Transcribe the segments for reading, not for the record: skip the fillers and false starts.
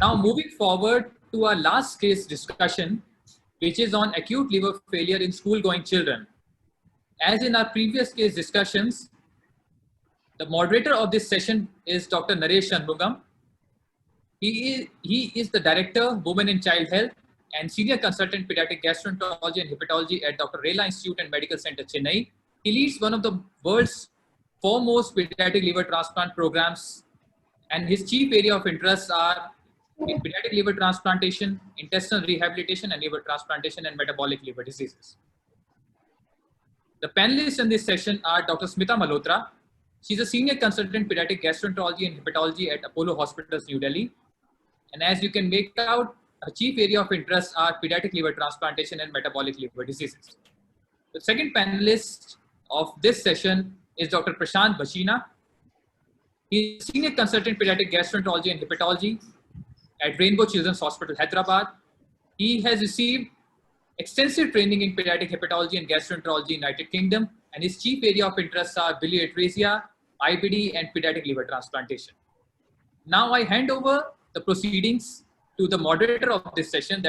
Now moving forward to our last case discussion, which is on acute liver failure in school-going children. As in our previous case discussions, the moderator of this session is Dr. Naresh Shanmugam. He is the Director, Women and Child Health and Senior Consultant Pediatric Gastroenterology and Hepatology at Dr. Rela Institute and Medical Center, Chennai. He leads one of the world's foremost pediatric liver transplant programs, and his chief area of interests are in pediatric liver transplantation, intestinal rehabilitation, and liver transplantation and metabolic liver diseases. The panelists in this session are Dr. Smita Malhotra. She's a Senior Consultant Pediatric Gastroenterology and Hepatology at Apollo Hospitals, New Delhi. And as you can make out, her chief area of interest are pediatric liver transplantation and metabolic liver diseases. The second panelist of this session is Dr. Prashant Bashina. He is Senior Consultant Pediatric Gastroenterology and Hepatology at Rainbow Children's Hospital, Hyderabad. He has received extensive training in pediatric hepatology and gastroenterology in United Kingdom, and his chief area of interests are bilioatresia, IBD, and pediatric liver transplantation. Now I hand over the proceedings to the moderator of this session.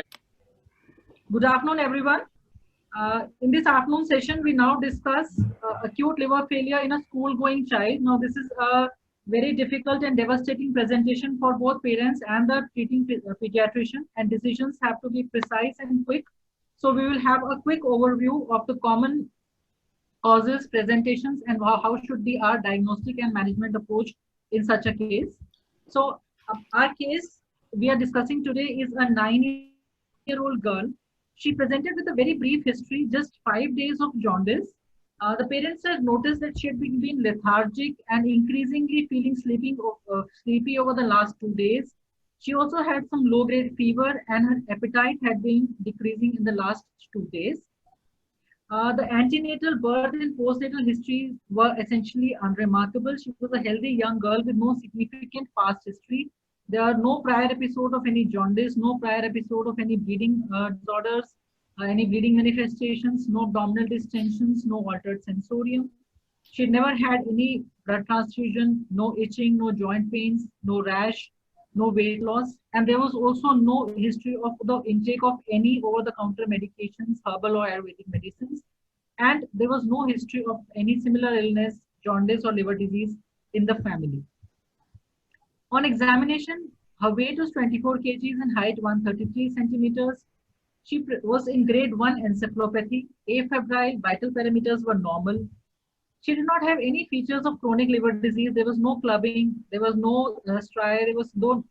Good afternoon, everyone. In this afternoon session, we now discuss acute liver failure in a school-going child. Now, this is a very difficult and devastating presentation for both parents and the treating pediatrician, and decisions have to be precise and quick. So we will have a quick overview of the common causes, presentations, and how should be our diagnostic and management approach in such a case. So our case we are discussing today is a 9-year-old girl. She presented with a very brief history, just 5 days of jaundice. The parents had noticed that she had been lethargic and increasingly feeling sleepy over the last 2 days. She also had some low-grade fever, and her appetite had been decreasing in the last 2 days. The antenatal, birth, and postnatal histories were essentially unremarkable. She was a healthy young girl with no significant past history. There are no prior episode of any jaundice, no prior episode of any bleeding disorders, any bleeding manifestations, no abdominal distensions, no altered sensorium. She never had any blood transfusion, no itching, no joint pains, no rash, no weight loss, and there was also no history of the intake of any over-the-counter medications, herbal or Ayurvedic medicines, and there was no history of any similar illness, jaundice or liver disease in the family. On examination, her weight was 24 kgs and height 133 centimeters. She was in grade 1 encephalopathy, afebrile, vital parameters were normal. She did not have any features of chronic liver disease. There was no clubbing, there was no striae, there was no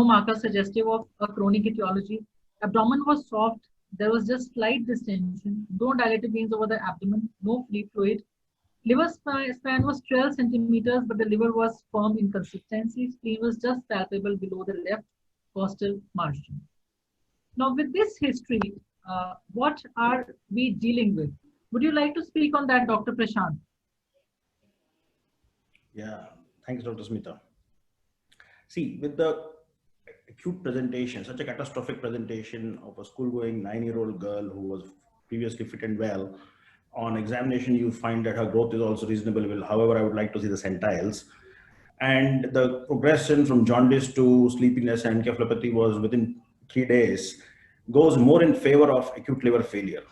marker suggestive of a chronic etiology. Abdomen was soft, there was just slight distension, no dilated veins over the abdomen, no free fluid. Liver span was 12 centimeters, but the liver was firm in consistency. Spleen was just palpable below the left costal margin. Now, with this history, what are we dealing with? Would you like to speak on that, Dr. Prashant? Yeah, thanks, Dr. Smita. See, with the acute presentation, such a catastrophic presentation of a school-going 9-year-old girl who was previously fit and well, on examination, you find that her growth is also reasonably well. However, I would like to see the centiles. And the progression from jaundice to sleepiness and encephalopathy was within 3 days, goes more in favor of acute liver failure.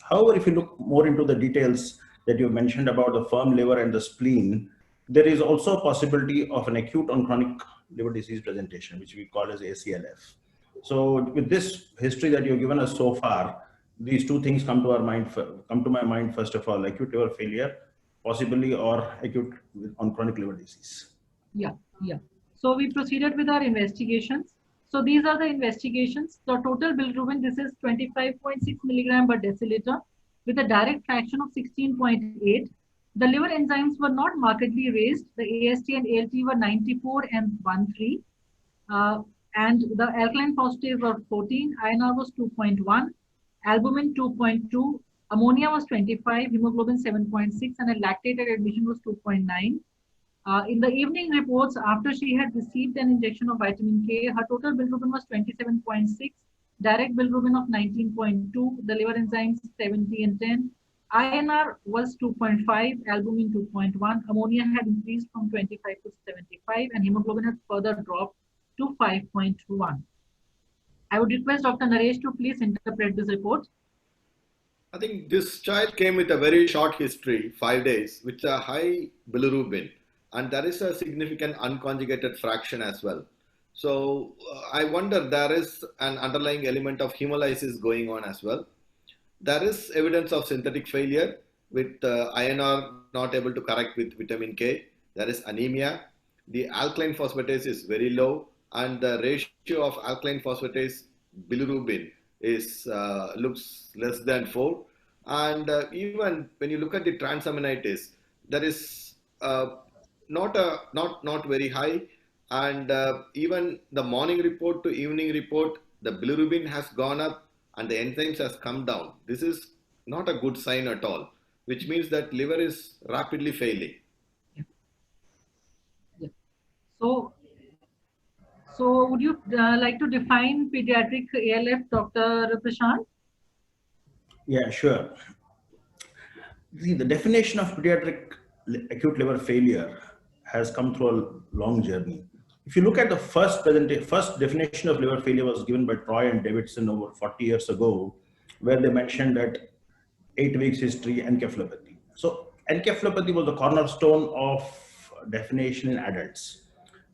However, if you look more into the details that you mentioned about the firm liver and the spleen, there is also a possibility of an acute on chronic liver disease presentation, which we call as ACLF. So with this history that you've given us so far, these two things come to my mind first of all: acute liver failure, possibly, or acute on chronic liver disease. Yeah. So we proceeded with our investigations. So these are the investigations. The total bilirubin, this is 25.6 milligram per deciliter with a direct fraction of 16.8. The liver enzymes were not markedly raised. The AST and ALT were 94 and 13. And the alkaline phosphatase were 14. INR was 2.1. Albumin 2.2. Ammonia was 25. Hemoglobin 7.6. And a lactate at admission was 2.9. In the evening reports, after she had received an injection of vitamin K, her total bilirubin was 27.6, direct bilirubin of 19.2, the liver enzymes 70 and 10, INR was 2.5, albumin 2.1, ammonia had increased from 25 to 75, and hemoglobin had further dropped to 5.1. I would request Dr. Naresh to please interpret this report. I think this child came with a very short history, 5 days, with a high bilirubin, and there is a significant unconjugated fraction as well. So I wonder there is an underlying element of hemolysis going on as well. There is evidence of synthetic failure with INR not able to correct with vitamin K. There is anemia. The alkaline phosphatase is very low, and the ratio of alkaline phosphatase bilirubin is looks less than 4. And even when you look at the transaminitis, there is not very high. And even the morning report to evening report, the bilirubin has gone up and the enzymes has come down. This is not a good sign at all, which means that liver is rapidly failing. Yeah. So would you like to define pediatric ALF, Dr. Prashant? Yeah, sure. See, the definition of pediatric acute liver failure has come through a long journey. If you look at the first definition of liver failure was given by Troy and Davidson over 40 years ago, where they mentioned that 8 weeks history encephalopathy. So encephalopathy was the cornerstone of definition in adults.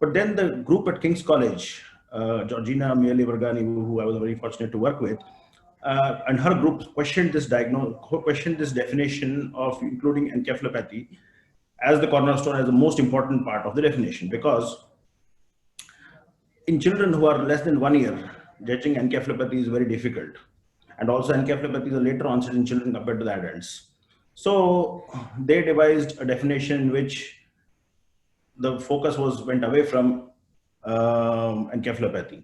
But then the group at King's College, Georgina Miele-Vargani, who I was very fortunate to work with, and her group questioned this definition of including encephalopathy as the cornerstone, as the most important part of the definition, because in children who are less than 1 year, judging encephalopathy is very difficult. And also encephalopathy is a later onset in children compared to the adults. So they devised a definition in which the focus went away from encephalopathy.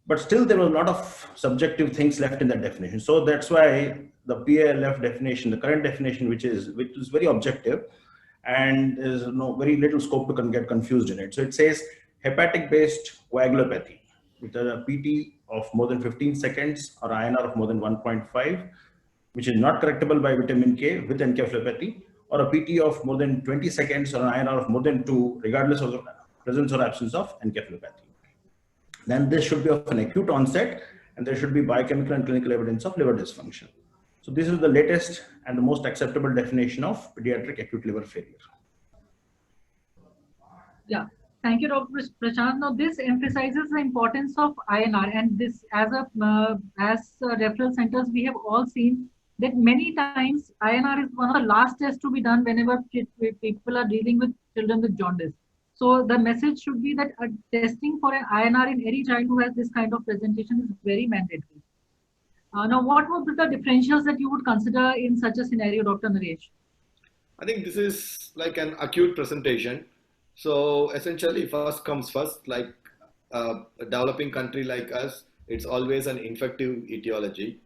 But still there were a lot of subjective things left in that definition. So that's why the PALF definition, the current definition, which is very objective, and there's very little scope to get confused in it. So it says hepatic-based coagulopathy with a PT of more than 15 seconds or INR of more than 1.5, which is not correctable by vitamin K with encephalopathy, or a PT of more than 20 seconds or an INR of more than 2, regardless of the presence or absence of encephalopathy. Then this should be of an acute onset, and there should be biochemical and clinical evidence of liver dysfunction. So this is the latest and the most acceptable definition of pediatric acute liver failure. Yeah, thank you, Dr. Prashant. Now this emphasizes the importance of INR, and this as referral centers, we have all seen that many times INR is one of the last tests to be done whenever people are dealing with children with jaundice. So the message should be that testing for an INR in any child who has this kind of presentation is very mandatory. Now, what would be the differentials that you would consider in such a scenario, Dr. Naresh? I think this is like an acute presentation. So essentially, first comes first, like a developing country like us, it's always an infective etiology.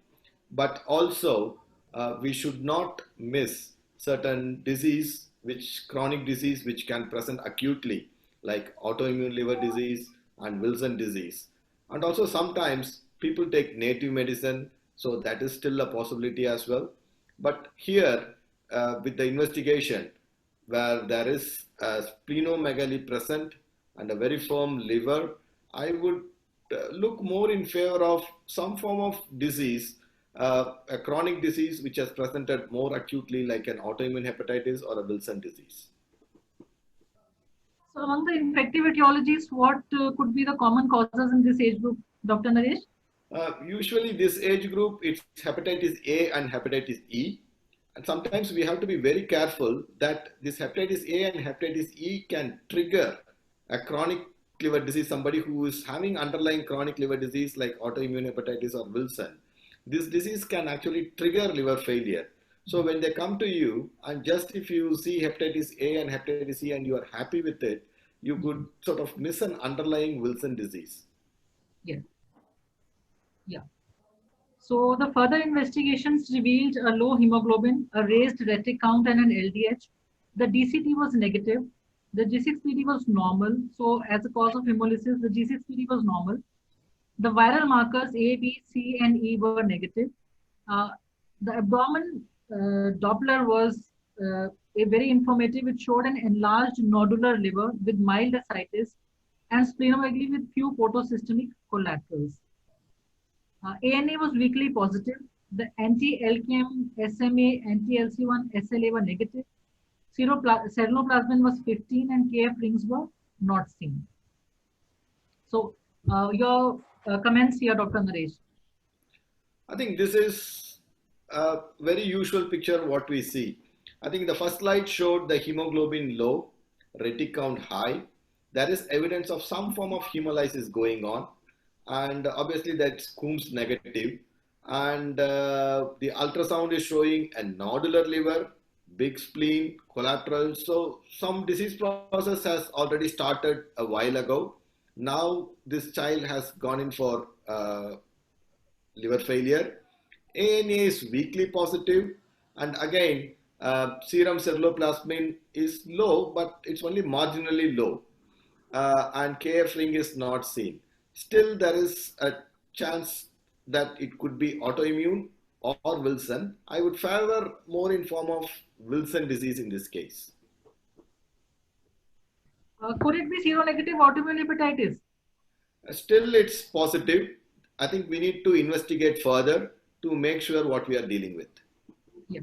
But also, we should not miss certain chronic disease, which can present acutely, like autoimmune liver disease and Wilson disease. And also sometimes people take native medicine, so that is still a possibility as well. But here, with the investigation, where there is a splenomegaly present and a very firm liver, I would look more in favor of some form of disease, a chronic disease which has presented more acutely, like an autoimmune hepatitis or a Wilson disease. So among the infective etiologies, what could be the common causes in this age group, Dr. Naresh? Usually this age group, it's hepatitis A and hepatitis E. And sometimes we have to be very careful that this hepatitis A and hepatitis E can trigger a chronic liver disease, somebody who is having underlying chronic liver disease like autoimmune hepatitis or Wilson. This disease can actually trigger liver failure. So when they come to you, and just if you see hepatitis A and hepatitis E and you are happy with it, you could sort of miss an underlying Wilson disease. Yeah. Yeah. So the further investigations revealed a low hemoglobin, a raised retic count, and an LDH. The DCT was negative. The G6PD was normal. So as a cause of hemolysis, the G6PD was normal. The viral markers A, B, C, and E were negative. The abdomen Doppler was very informative. It showed an enlarged nodular liver with mild ascites, and splenomegaly with few photosystemic collaterals. ANA was weakly positive. The anti-LKM, SMA, anti-LC1, SLA were negative. Ceruloplasmin was 15 and KF rings were not seen. So your comments here, Dr. Naresh. I think this is a very usual picture what we see. I think the first slide showed the hemoglobin low, retic count high. There is evidence of some form of hemolysis going on, and obviously that's Coombs negative. And the ultrasound is showing a nodular liver, big spleen, collateral. So some disease process has already started a while ago. Now this child has gone in for liver failure. ANA is weakly positive, and again, serum ceruloplasmin is low, but it's only marginally low, and KF ring is not seen. Still, there is a chance that it could be autoimmune or Wilson. I would favor more in form of Wilson disease in this case. Could it be seronegative autoimmune hepatitis? Still, it's positive. I think we need to investigate further to make sure what we are dealing with. Yeah.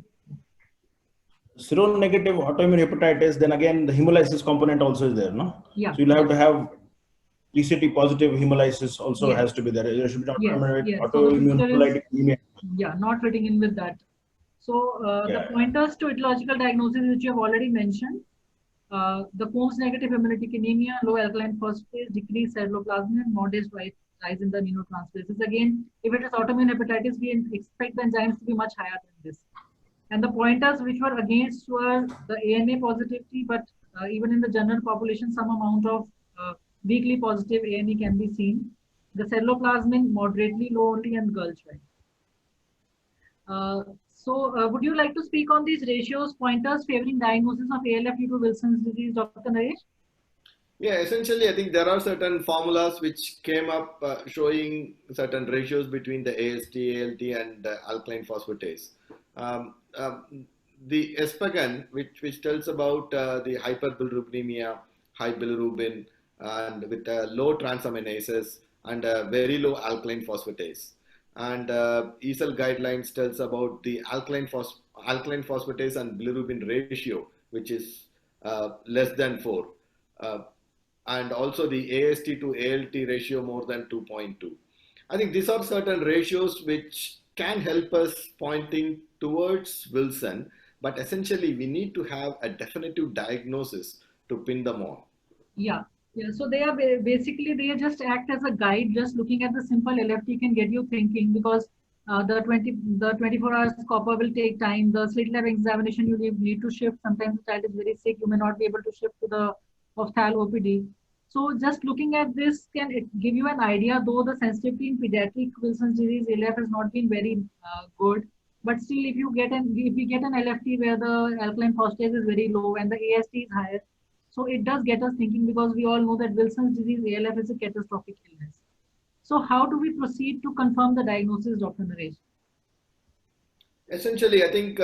Seronegative autoimmune hepatitis, then again the hemolysis component also is there, no? Yeah. So you'll have to have GCT positive hemolysis also Yes. has to be there. There should be Yes, yes. So the autoimmune picture is- hemolytic anemia. Yeah, not fitting in with that. So Yeah. the pointers to etiological diagnosis which you have already mentioned, the Coombs negative hemolytic anemia, low alkaline phosphatase, decreased ceruloplasmin, modest rise in the aminotransferases. Again, if it is autoimmune hepatitis, we expect the enzymes to be much higher than this. And the pointers which were against were the ANA positivity, but even in the general population, some amount of weakly positive ANA can be seen. The ceruloplasmin moderately low only and Gulch right. Would you like to speak on these ratios, pointers favoring diagnosis of ALF due to Wilson's disease, Dr. Naresh? Yeah, essentially, I think there are certain formulas which came up showing certain ratios between the AST, ALT, and alkaline phosphatase. The Espagan, which tells about the hyperbilirubinemia, high bilirubin, and with low transaminases and very low alkaline phosphatase. And EASL guidelines tells about the alkaline phosphatase and bilirubin ratio, which is less than 4. And also the AST to ALT ratio more than 2.2. I think these are certain ratios which can help us pointing towards Wilson, but essentially we need to have a definitive diagnosis to pin them on. Yeah. Yeah, so they are basically, they just act as a guide. Just looking at the simple LFT can get you thinking, because the 24 hours copper will take time. The slit lab examination you need to shift. Sometimes the child is very sick, you may not be able to shift to the opthal OPD. So just looking at this can give you an idea, though the sensitivity in pediatric Wilson's disease ALF has not been very good. But still, if we get an LFT where the alkaline phosphatase is very low and the AST is higher, so it does get us thinking, because we all know that Wilson's disease ALF is a catastrophic illness. So how do we proceed to confirm the diagnosis, Dr. Naresh? Essentially, I think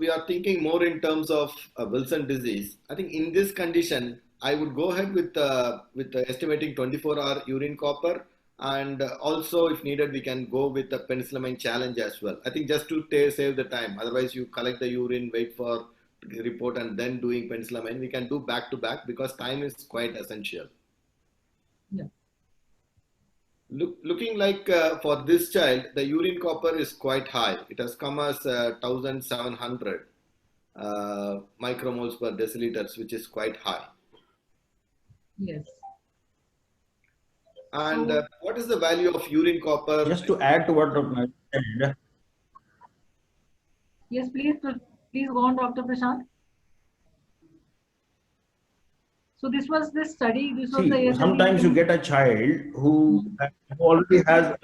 we are thinking more in terms of Wilson disease. I think in this condition, I would go ahead with estimating 24-hour urine copper, and also if needed, we can go with the penicillamine challenge as well. I think just to save the time. Otherwise, you collect the urine, wait for the report, and then doing penicillamine. We can do back to back because time is quite essential. Yeah. Looking like for this child, the urine copper is quite high. It has come as 1,700 micromoles per deciliters, which is quite high. Yes. And what is the value of urine copper? Just to add to what Dr. said, Yes, please go on, Dr. Prashant. So this was this study. This was the sometimes you get a child who already has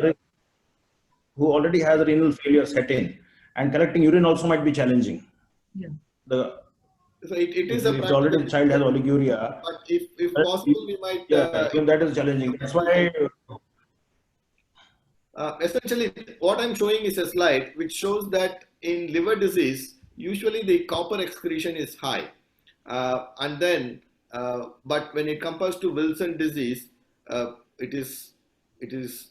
renal failure set in, and collecting urine also might be challenging. Yeah. So it is a if already the child has oliguria, but if possible, we might. even that is challenging. That's why. Essentially, what I'm showing is a slide which shows that in liver disease, usually the copper excretion is high, and then but when it comes to Wilson disease, it is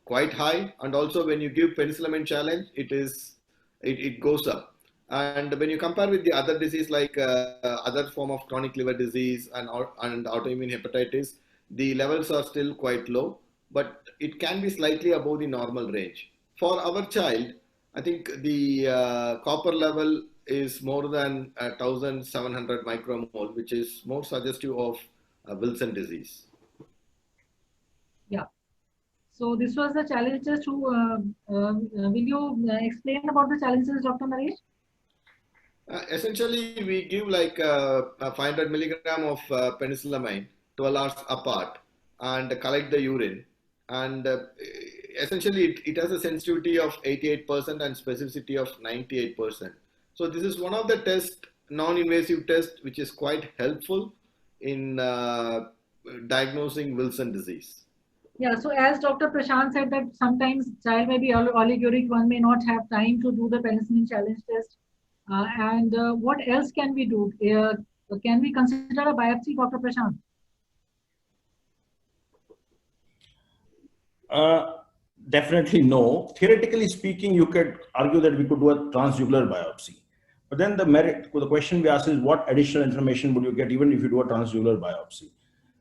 quite high, and also when you give penicillamine challenge, it goes up. And when you compare with the other disease like other form of chronic liver disease and autoimmune hepatitis, the levels are still quite low, but it can be slightly above the normal range. For our child, I think the copper level is more than 1700 micromole, which is more suggestive of Wilson disease. Yeah. So this was the challenges to, will you explain about the challenges, Dr. Naresh? Essentially, we give like 500 milligram of penicillamine 12 hours apart and collect the urine. And essentially, it has a sensitivity of 88% and specificity of 98%. So this is one of the non-invasive tests, which is quite helpful in diagnosing Wilson disease. Yeah, so as Dr. Prashant said that sometimes child may be oliguric, one may not have time to do the penicillin challenge test. What else can we do? Can we consider a biopsy, Dr. Prashant? Definitely no. Theoretically speaking, you could argue that we could do a transjugular biopsy. But then the question we ask is what additional information would you get even if you do a transjugular biopsy?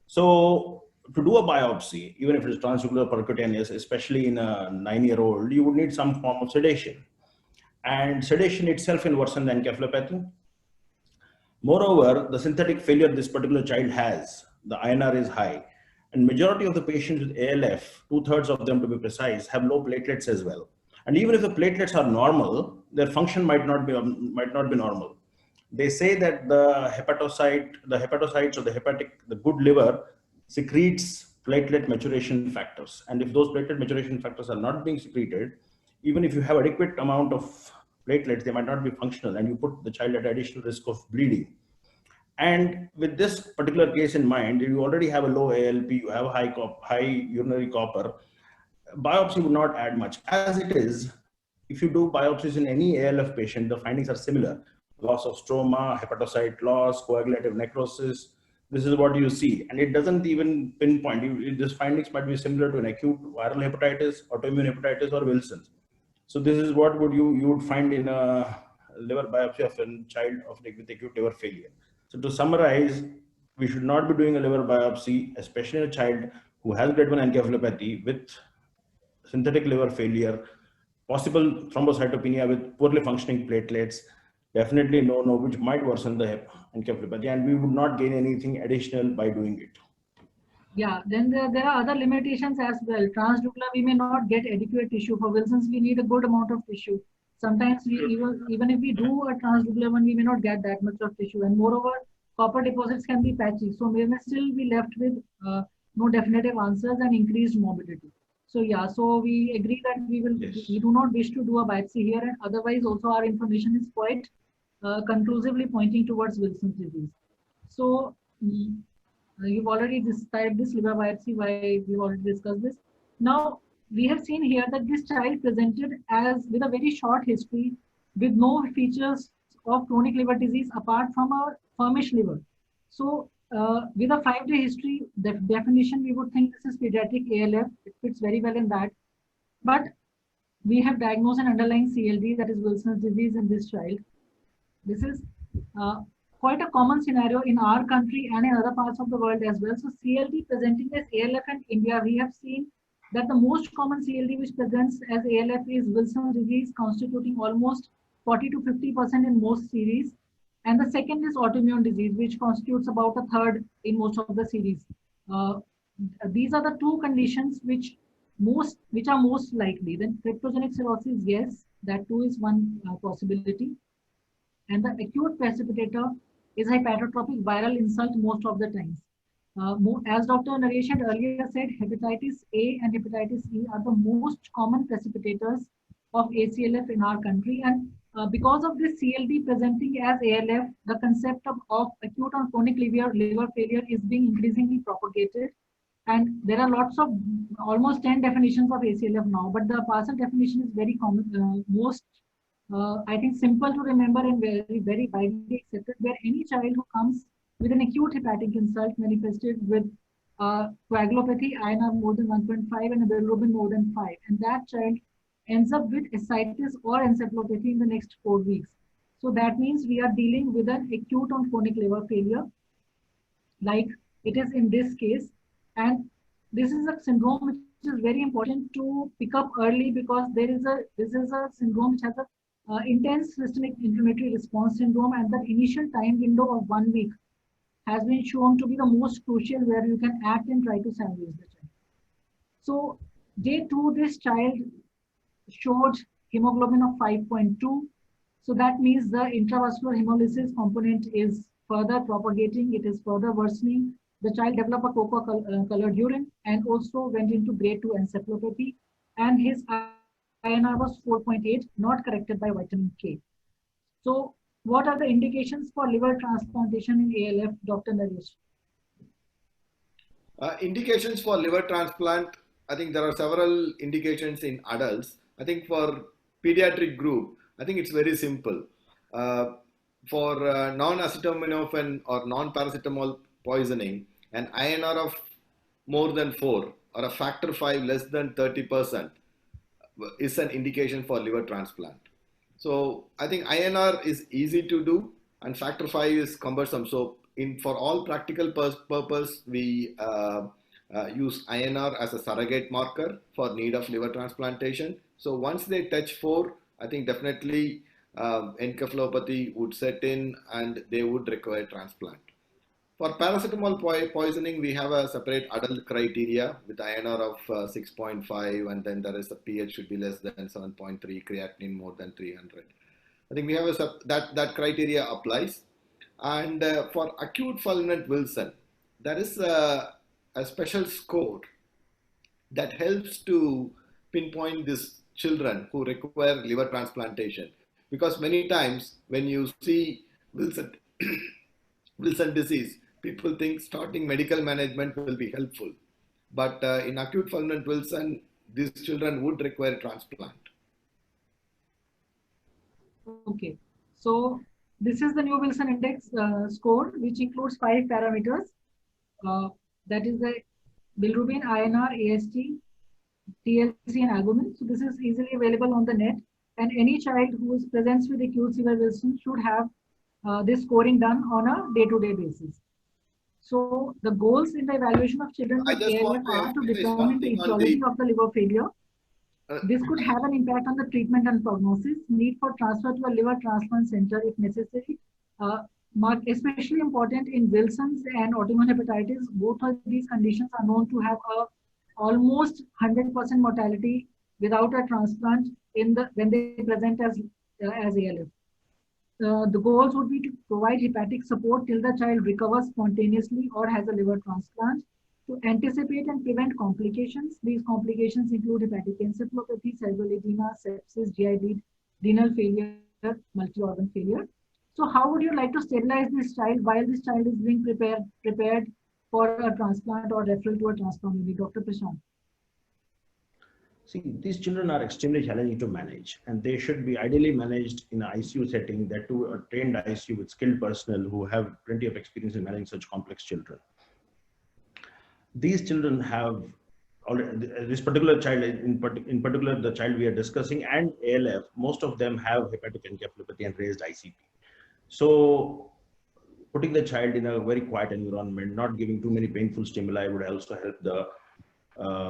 So to do a biopsy, even if it is transjugular percutaneous, especially in a 9-year-old, you would need some form of sedation. And sedation itself can worsen the encephalopathy. Moreover, the synthetic failure this particular child has, the INR is high. And majority of the patients with ALF, 2/3 of them to be precise, have low platelets as well. And even if the platelets are normal, their function might not be normal. They say that the hepatocytes or the good liver secretes platelet maturation factors. And if those platelet maturation factors are not being secreted, even if you have adequate amount of platelets, they might not be functional and you put the child at additional risk of bleeding. And with this particular case in mind, you already have a low ALP, you have high urinary copper, biopsy would not add much. As it is, if you do biopsies in any ALF patient, the findings are similar. Loss of stroma, hepatocyte loss, coagulative necrosis. This is what you see. And it doesn't even pinpoint. These findings might be similar to an acute viral hepatitis, autoimmune hepatitis, or Wilson's. So this is what you would find in a liver biopsy of a child with acute liver failure. So to summarize, we should not be doing a liver biopsy, especially in a child who has grade 1 encephalopathy with synthetic liver failure, possible thrombocytopenia with poorly functioning platelets. Definitely no, which might worsen the encephalopathy, and we would not gain anything additional by doing it. Yeah, then there are other limitations as well. Transjugular, we may not get adequate tissue. For Wilson's, we need a good amount of tissue. Sometimes we even if we do a transjugular one, we may not get that much of tissue. And moreover, copper deposits can be patchy. So we may still be left with no definitive answers and increased morbidity. So yeah, so we agree that we do not wish to do a biopsy here, and otherwise also our information is quite conclusively pointing towards Wilson's disease. So you've already described this liver biopsy, why we've already discussed this. Now, we have seen here that this child presented with a very short history with no features of chronic liver disease apart from a firmish liver. So with a 5-day history, the definition, we would think this is pediatric ALF. It fits very well in that. But we have diagnosed an underlying CLD, that is Wilson's disease, in this child. This is quite a common scenario in our country and in other parts of the world as well. So CLD presenting as ALF in India, we have seen that the most common CLD which presents as ALF is Wilson's disease, constituting almost 40 to 50% in most series. And the second is autoimmune disease, which constitutes about 1/3 in most of the series. These are the two conditions which are most likely. Then cryptogenic cirrhosis, yes, that too is one possibility. And the acute precipitator is hepatotropic viral insult most of the times. As Dr. Naresh had earlier said, hepatitis A and hepatitis E are the most common precipitators of ACLF in our country. And because of this CLD presenting as ALF, the concept of acute or chronic liver failure is being increasingly propagated. And there are lots of, almost 10 definitions of ACLF now, but the partial definition is very common, I think simple to remember and very, very widely accepted, where any child who comes with an acute hepatic insult manifested with coagulopathy, INR more than 1.5 and a bilirubin more than 5. And that child ends up with ascites or encephalopathy in the next 4 weeks. So that means we are dealing with an acute on chronic liver failure, like it is in this case. And this is a syndrome which is very important to pick up early, because this is a syndrome which has a intense systemic inflammatory response syndrome, and the initial time window of 1 week has been shown to be the most crucial, where you can act and try to salvage the child. So day 2, this child showed hemoglobin of 5.2. So that means the intravascular hemolysis component is further propagating, it is further worsening. The child developed a cocoa-colored urine and also went into grade 2 encephalopathy, and his INR was 4.8, not corrected by vitamin K. So what are the indications for liver transplantation in ALF, Dr. Naresh? Indications for liver transplant, I think there are several indications in adults. I think for pediatric group, I think it's very simple. For non-acetaminophen or non-paracetamol poisoning, an INR of more than 4 or a factor 5 less than 30% is an indication for liver transplant. So I think INR is easy to do and factor 5 is cumbersome. So for all practical purpose, we use INR as a surrogate marker for need of liver transplantation. So once they touch 4, I think definitely encephalopathy would set in and they would require transplant. For paracetamol poisoning, we have a separate adult criteria with INR of 6.5, and then there is a pH should be less than 7.3, creatinine more than 300. I think we have that criteria applies. And for acute fulminant Wilson, there is a special score that helps to pinpoint these children who require liver transplantation. Because many times when you see Wilson disease, people think starting medical management will be helpful. But in acute fulminant Wilson, these children would require transplant. Okay, so this is the new Wilson index score, which includes 5 parameters. That is the bilirubin, INR, AST, TLC, and albumin. So this is easily available on the net, and any child who presents with acute severe Wilson should have this scoring done on a day-to-day basis. So the goals in the evaluation of children with ALF are to determine the etiology of the liver failure. This could have an impact on the treatment and prognosis, need for transfer to a liver transplant center if necessary. Especially important in Wilson's and autoimmune hepatitis, both of these conditions are known to have almost 100% mortality without a transplant when they present as ALF. The goals would be to provide hepatic support till the child recovers spontaneously or has a liver transplant, to anticipate and prevent complications. These complications include hepatic encephalopathy, cerebral edema, sepsis, GI bleed, renal failure, multi-organ failure. So how would you like to stabilize this child while this child is being prepared for a transplant or referral to a transplant unit? Dr. Prashant. See, these children are extremely challenging to manage, and they should be ideally managed in an ICU setting, that to a trained ICU with skilled personnel who have plenty of experience in managing such complex children. These children have already, this particular child, in particular the child we are discussing, and ALF, most of them have hepatic encephalopathy and raised ICP. So putting the child in a very quiet environment, not giving too many painful stimuli would also help the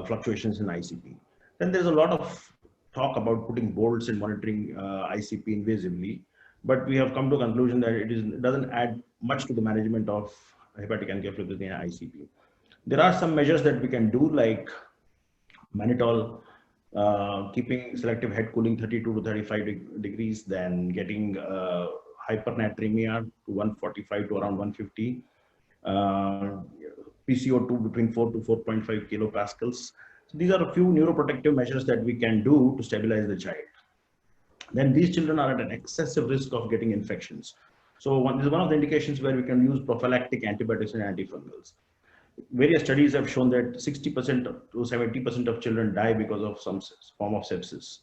fluctuations in ICP. Then there's a lot of talk about putting bolts and monitoring ICP invisibly, but we have come to a conclusion that it doesn't add much to the management of hepatic encephalopathy and ICP. There are some measures that we can do, like mannitol, keeping selective head cooling 32 to 35 degrees, then getting hypernatremia to 145 to around 150, PCO2 between 4 to 4.5 kilopascals. So these are a few neuroprotective measures that we can do to stabilize the child. Then these children are at an excessive risk of getting infections. So this is one of the indications where we can use prophylactic antibiotics and antifungals. Various studies have shown that 60% to 70% of children die because of some form of sepsis.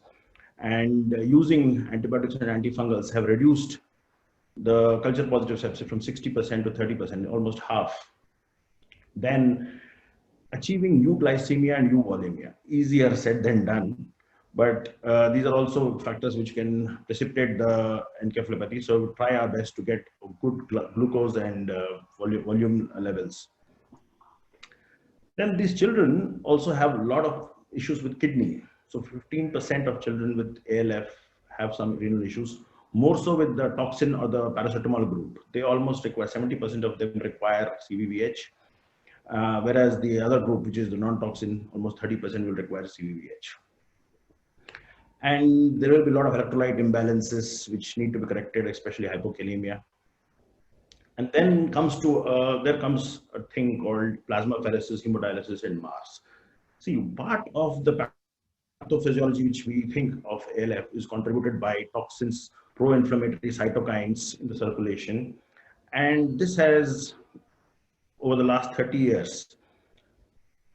And using antibiotics and antifungals have reduced the culture positive sepsis from 60% to 30%, almost half. Then achieving euglycemia and euvolemia. Easier said than done, but these are also factors which can precipitate the encephalopathy. So we try our best to get good glucose and volume levels. Then these children also have a lot of issues with kidney. So 15% of children with ALF have some renal issues, more so with the toxin or the paracetamol group. They almost require, 70% of them require CVVH, whereas the other group, which is the non-toxin, almost 30% will require CVVH. And there will be a lot of electrolyte imbalances which need to be corrected, especially hypokalemia. And then there comes a thing called plasmapheresis, hemodialysis, and MARS. See, part of the pathophysiology which we think of ALF is contributed by toxins, pro-inflammatory cytokines in the circulation. And this has, over the last 30 years,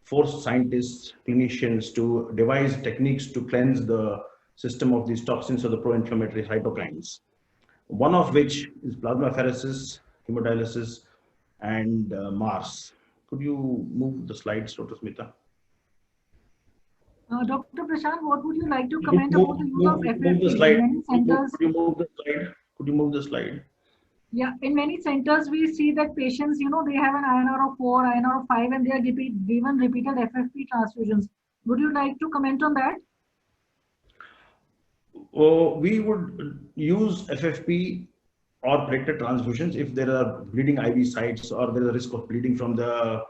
forced scientists, clinicians to devise techniques to cleanse the system of these toxins or the pro-inflammatory cytokines. One of which is plasmapheresis, hemodialysis, and MARS. Could you move the slides, Dr. Smita? Dr. Prashant, what would you like to comment about the use of FFP in many centers? Could you move the slide? Could you move the slide? Yeah, in many centers we see that patients, they have an INR of 4, INR of 5, and they are given repeated FFP transfusions. Would you like to comment on that? We would use FFP or platelet transfusions if there are bleeding IV sites or there is a risk of bleeding from the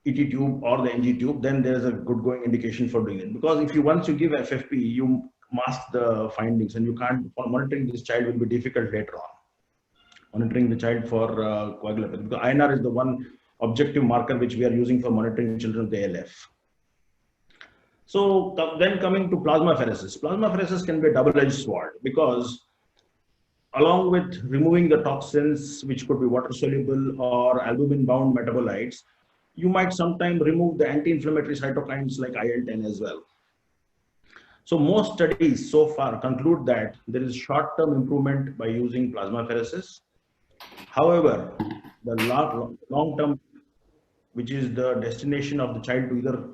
ET tube or the NG tube, then there is a good going indication for doing it. Because if once you give FFP, you mask the findings, and you can't, monitoring this child will be difficult later on. Monitoring the child for coagulopathy. Because INR is the one objective marker which we are using for monitoring children with ALF. So then coming to plasmapheresis. Plasmapheresis can be a double-edged sword, because along with removing the toxins, which could be water-soluble or albumin-bound metabolites, you might sometimes remove the anti-inflammatory cytokines like IL-10 as well. So most studies so far conclude that there is short-term improvement by using plasmapheresis. However, the long-term, which is the destination of the child to either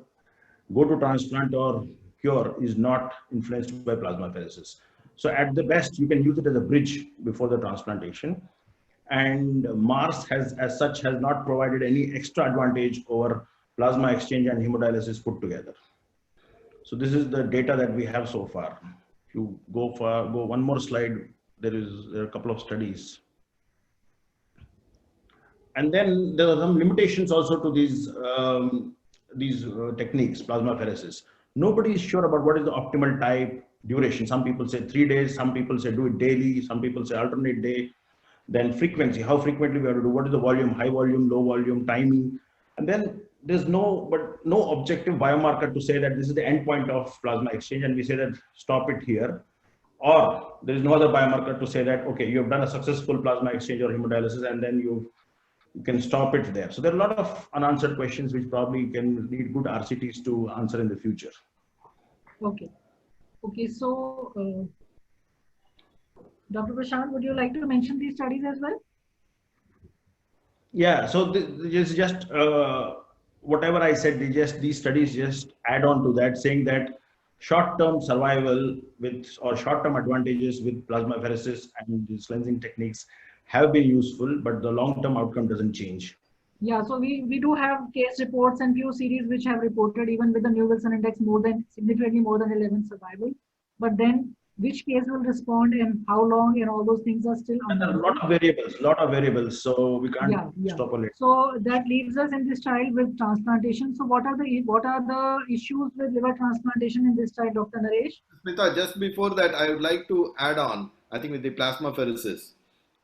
go to transplant or cure, is not influenced by plasmapheresis. So at the best, you can use it as a bridge before the transplantation. And MARS as such has not provided any extra advantage over plasma exchange and hemodialysis put together. So this is the data that we have so far. If you go one more slide, there are a couple of studies. And then there are some limitations also to these techniques, plasmapheresis. Nobody is sure about what is the optimal type, duration. Some people say 3 days, some people say do it daily, some people say alternate day. Then frequency, how frequently we have to do, what is the volume, high volume, low volume, timing. And then there's no objective biomarker to say that this is the end point of plasma exchange and we say that stop it here. Or there is no other biomarker to say that, okay, you have done a successful plasma exchange or hemodialysis and then you can stop it there. So there are a lot of unanswered questions which probably can need good RCTs to answer in the future. Okay. Okay, so Dr. Prashant, would you like to mention these studies as well? Yeah, so this is just whatever I said, these studies just add on to that, saying that short-term survival or short-term advantages with plasmapheresis and these cleansing techniques have been useful, but the long-term outcome doesn't change. Yeah, so we do have case reports and few series which have reported even with the New Wilson index significantly more than 11 survival. But then which case will respond and how long and all those things are still unknown. A lot of variables. So we can't stop on it. So that leaves us in this child with transplantation. So what are the issues with liver transplantation in this child, Dr. Naresh? Smita, just before that, I would like to add on, I think with the plasmapheresis.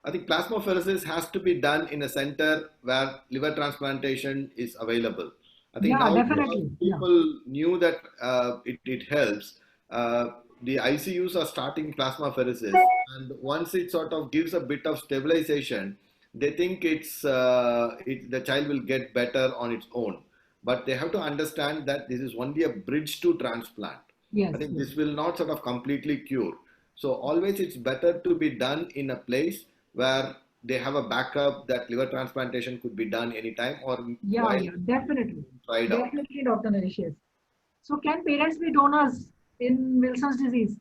I think plasmapheresis has to be done in a center where liver transplantation is available. I think now definitely. People knew that it helps. The ICUs are starting plasmapheresis, and once it sort of gives a bit of stabilization, they think the child will get better on its own. But they have to understand that this is only a bridge to transplant. Yes, I think this will not sort of completely cure. So always it's better to be done in a place where they have a backup that liver transplantation could be done anytime, or Yeah, while yeah, definitely. tried out? Definitely, Dr. Naresh, yes. So can parents be donors in Wilson's disease?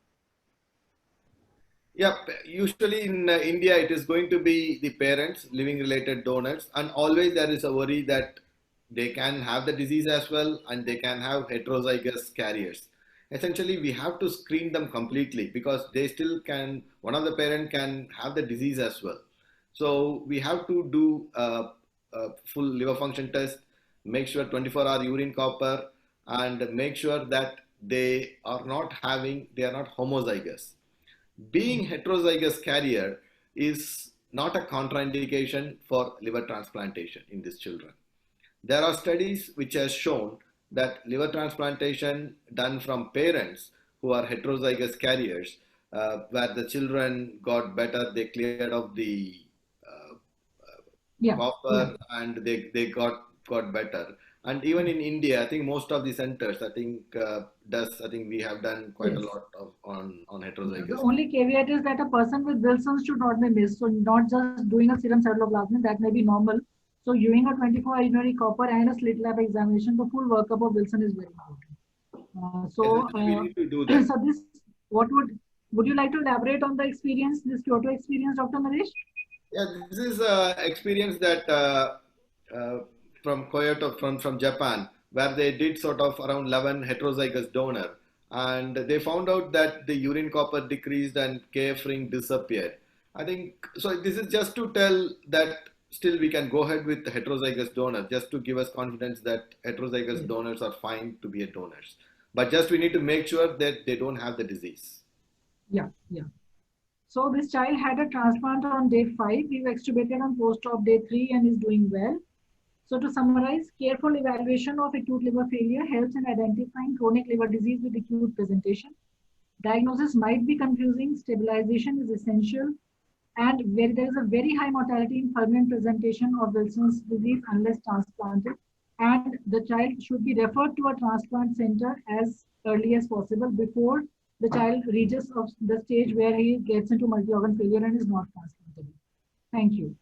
Yeah, usually in India, it is going to be the parents, living related donors, and always there is a worry that they can have the disease as well and they can have heterozygous carriers. Essentially, we have to screen them completely because they still can, one of the parent can have the disease as well. So we have to do a full liver function test, make sure 24-hour urine copper, and make sure that they are not homozygous. Being heterozygous carrier is not a contraindication for liver transplantation in these children. There are studies which have shown that liver transplantation done from parents who are heterozygous carriers, where the children got better, they cleared off the Yeah, yeah. copper and they got better. And even in India, I think most of the centers, I think we have done quite a Yes. lot on The heterozygous. only caveat is that a person with Wilson's should not be missed. So not just doing a serum ceruloplasmin, that may be normal. So doing a 24-hour urinary copper and a slit lab examination, the full workup of Wilson is very important. Essentially, we need to do that. So this, what would you like to elaborate on the experience, this Kyoto experience, Dr. Naresh? Yeah, this is experience that from Kyoto, from Japan, where they did sort of around 11 heterozygous donor, and they found out that the urine copper decreased and KF ring disappeared. I think so. This is just to tell that still we can go ahead with the heterozygous donor, just to give us confidence that heterozygous donors are fine to be a donors. But just we need to make sure that they don't have the disease. Yeah, yeah. So this child had a transplant on day 5. He was extubated on post-op day 3 and is doing well. So to summarize, careful evaluation of acute liver failure helps in identifying chronic liver disease with acute presentation. Diagnosis might be confusing, stabilization is essential, and where there is a very high mortality in permanent presentation of Wilson's disease unless transplanted, and the child should be referred to a transplant center as early as possible before the child reaches of the stage where he gets into multi-organ failure and is not transplantable. Thank you.